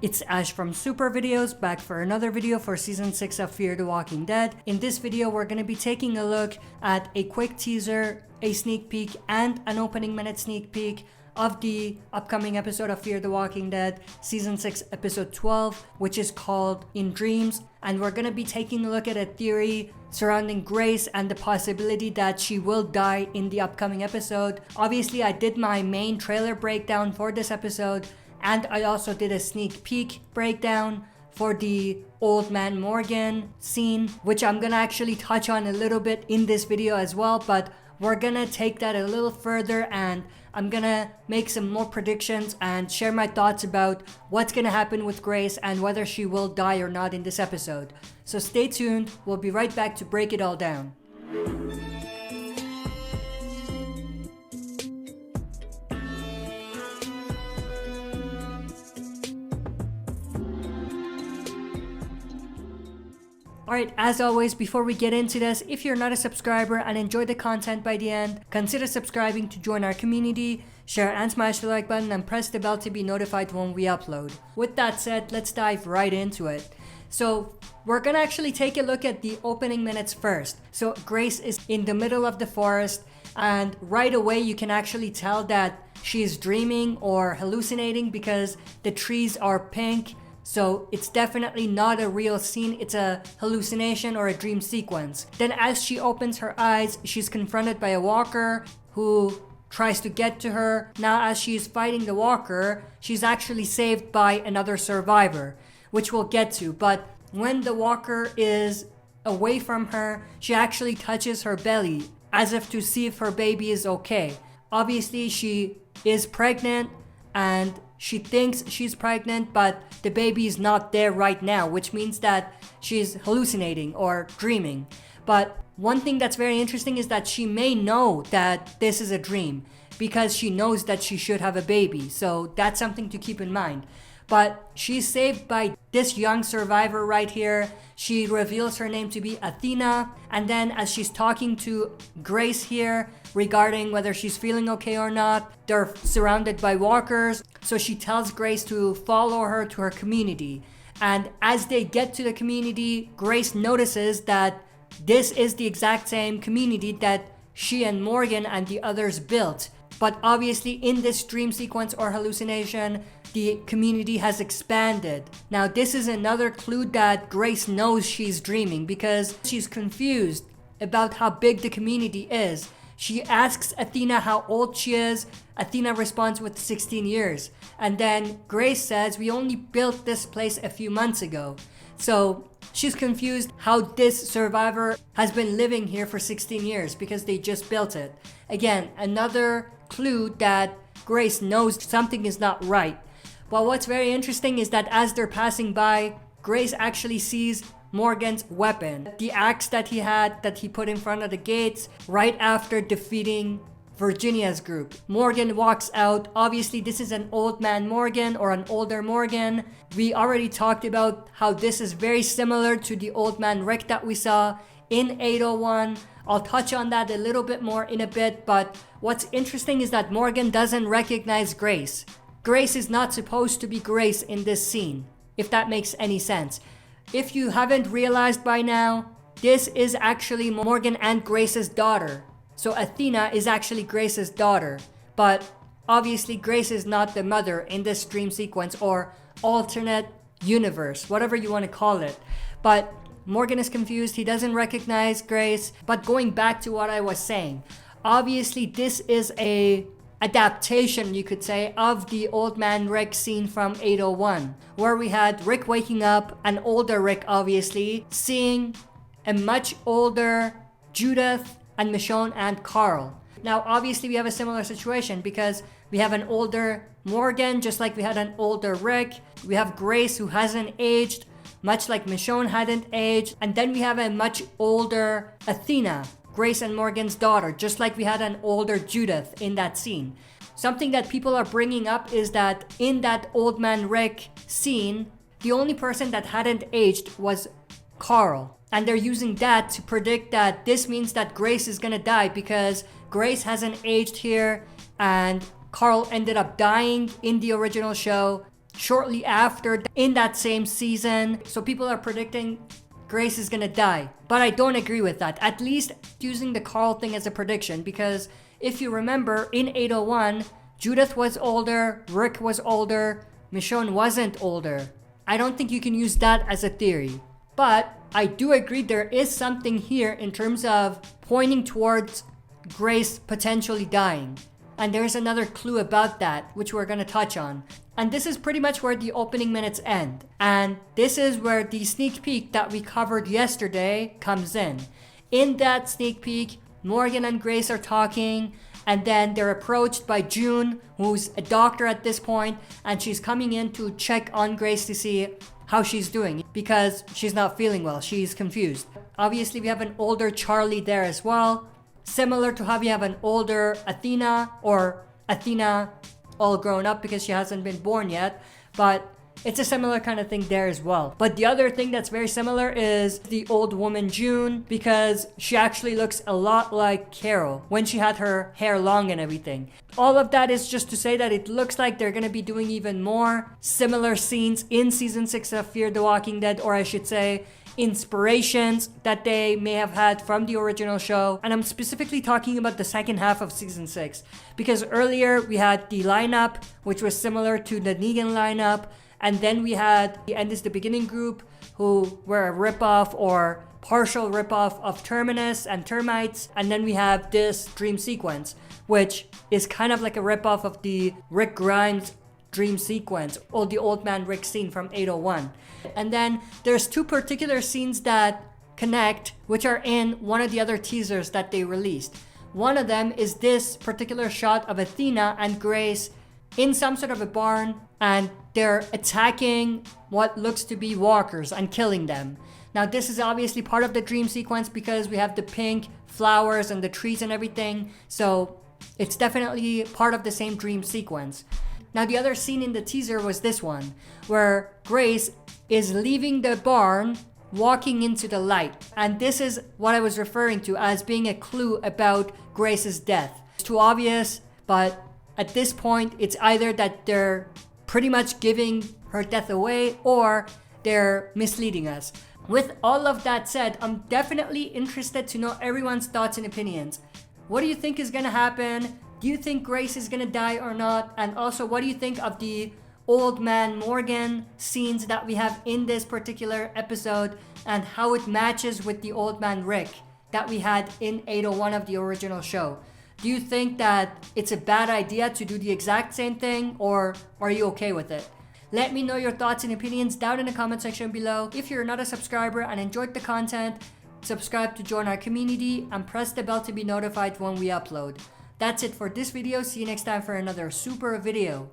It's Ash from Super Videos, back for another video for Season 6 of Fear the Walking Dead. In this video, we're going to be taking a look at a quick teaser, a sneak peek, and an opening minute sneak peek of the upcoming episode of Fear the Walking Dead, Season 6, Episode 12, which is called In Dreams. And we're going to be taking a look at a theory surrounding Grace and the possibility that she will die in the upcoming episode. Obviously, I did my main trailer breakdown for this episode, and I also did a sneak peek breakdown for the Old Man Morgan scene, which I'm gonna actually touch on a little bit in this video as well, but we're gonna take that a little further and I'm gonna make some more predictions and share my thoughts about what's gonna happen with Grace and whether she will die or not in this episode. So stay tuned, we'll be right back to break it all down. Alright, as always, before we get into this, if you're not a subscriber and enjoy the content by the end, consider subscribing to join our community, share and smash the like button, and press the bell to be notified when we upload. With that said, let's dive right into it. So, we're gonna actually take a look at the opening minutes first. So, Grace is in the middle of the forest, and right away you can actually tell that she's dreaming or hallucinating because the trees are pink. So it's definitely not a real scene, it's a hallucination or a dream sequence. Then as she opens her eyes, she's confronted by a walker who tries to get to her. Now as she's fighting the walker, she's actually saved by another survivor, which we'll get to. But when the walker is away from her, she actually touches her belly as if to see if her baby is okay. Obviously she is pregnant and she thinks she's pregnant, but the baby is not there right now, which means that she's hallucinating or dreaming. But one thing that's very interesting is that she may know that this is a dream because she knows that she should have a baby. So that's something to keep in mind. But she's saved by this young survivor right here. She reveals her name to be Athena. And then as she's talking to Grace here regarding whether she's feeling okay or not, they're surrounded by walkers. So she tells Grace to follow her to her community. And as they get to the community, Grace notices that this is the exact same community that she and Morgan and the others built. But obviously in this dream sequence or hallucination, the community has expanded. Now this is another clue that Grace knows she's dreaming because she's confused about how big the community is. She asks Athena how old she is. Athena responds with 16 years. And then Grace says, we only built this place a few months ago. So she's confused how this survivor has been living here for 16 years because they just built it. Again, another clue that Grace knows something is not right. But what's very interesting is that as they're passing by, Grace actually sees Morgan's weapon, the axe that he put in front of the gates right after defeating Virginia's group. Morgan walks out. Obviously, this is an old man Morgan or an older Morgan. We already talked about how this is very similar to the old man Rick that we saw in 801. I'll touch on that a little bit more in a bit, but what's interesting is that Morgan doesn't recognize Grace. Grace is not supposed to be Grace in this scene, if that makes any sense. If you haven't realized by now, this is actually Morgan and Grace's daughter. So Athena is actually Grace's daughter. But obviously Grace is not the mother in this dream sequence or alternate universe, whatever you want to call it. But Morgan is confused, he doesn't recognize Grace. But going back to what I was saying, obviously this is a adaptation, you could say, of the Old Man Rick scene from 801, where we had Rick waking up, an older Rick obviously, seeing a much older Judith and Michonne and Carl. Now obviously we have a similar situation because we have an older Morgan just like we had an older Rick. We have Grace who hasn't aged, much like Michonne hadn't aged. And then we have a much older Athena, Grace and Morgan's daughter, just like we had an older Judith in that scene. Something that people are bringing up is that in that Old Man Rick scene, the only person that hadn't aged was Carl. And they're using that to predict that this means that Grace is gonna die because Grace hasn't aged here and Carl ended up dying in the original show. shortly after in that same season. So people are predicting Grace is gonna die. But I don't agree with that. At least using the Carl thing as a prediction, because if you remember, in 801, Judith was older, Rick was older, Michonne wasn't older. I don't think you can use that as a theory. But I do agree there is something here in terms of pointing towards Grace potentially dying. And there's another clue about that, which we're going to touch on. And this is pretty much where the opening minutes end. And this is where the sneak peek that we covered yesterday comes in. In that sneak peek, Morgan and Grace are talking, and then they're approached by June, who's a doctor at this point, and she's coming in to check on Grace to see how she's doing, because she's not feeling well. She's confused. Obviously, we have an older Charlie there as well, similar to how we have an older Athena, or Athena all grown up because she hasn't been born yet, but it's a similar kind of thing there as well. But the other thing that's very similar is the old woman June, because she actually looks a lot like Carol when she had her hair long and everything. All of that is just to say that it looks like they're going to be doing even more similar scenes in season 6 of Fear the Walking Dead, or I should say inspirations that they may have had from the original show. And I'm specifically talking about the second half of season 6, because earlier we had the lineup, which was similar to the Negan lineup. And then we had the End is the Beginning group, who were a ripoff or partial ripoff of Terminus and Termites. And then we have this dream sequence, which is kind of like a ripoff of the Rick Grimes dream sequence, or the Old Man Rick scene from 801. And then there's two particular scenes that connect, which are in one of the other teasers that they released. One of them is this particular shot of Athena and Grace in some sort of a barn, and they're attacking what looks to be walkers and killing them. Now this is obviously part of the dream sequence because we have the pink flowers and the trees and everything, so it's definitely part of the same dream sequence. Now the other scene in the teaser was this one, where Grace is leaving the barn, walking into the light. And this is what I was referring to as being a clue about Grace's death. It's too obvious, but at this point, it's either that they're pretty much giving her death away, or they're misleading us. With all of that said, I'm definitely interested to know everyone's thoughts and opinions. What do you think is gonna happen? Do you think Grace is gonna die or not? And also, what do you think of the Old Man Morgan scenes that we have in this particular episode, and how it matches with the Old Man Rick that we had in 801 of the original show? Do you think that it's a bad idea to do the exact same thing, or are you okay with it? Let me know your thoughts and opinions down in the comment section below. If you're not a subscriber and enjoyed the content, subscribe to join our community and press the bell to be notified when we upload. That's it for this video. See you next time for another super video.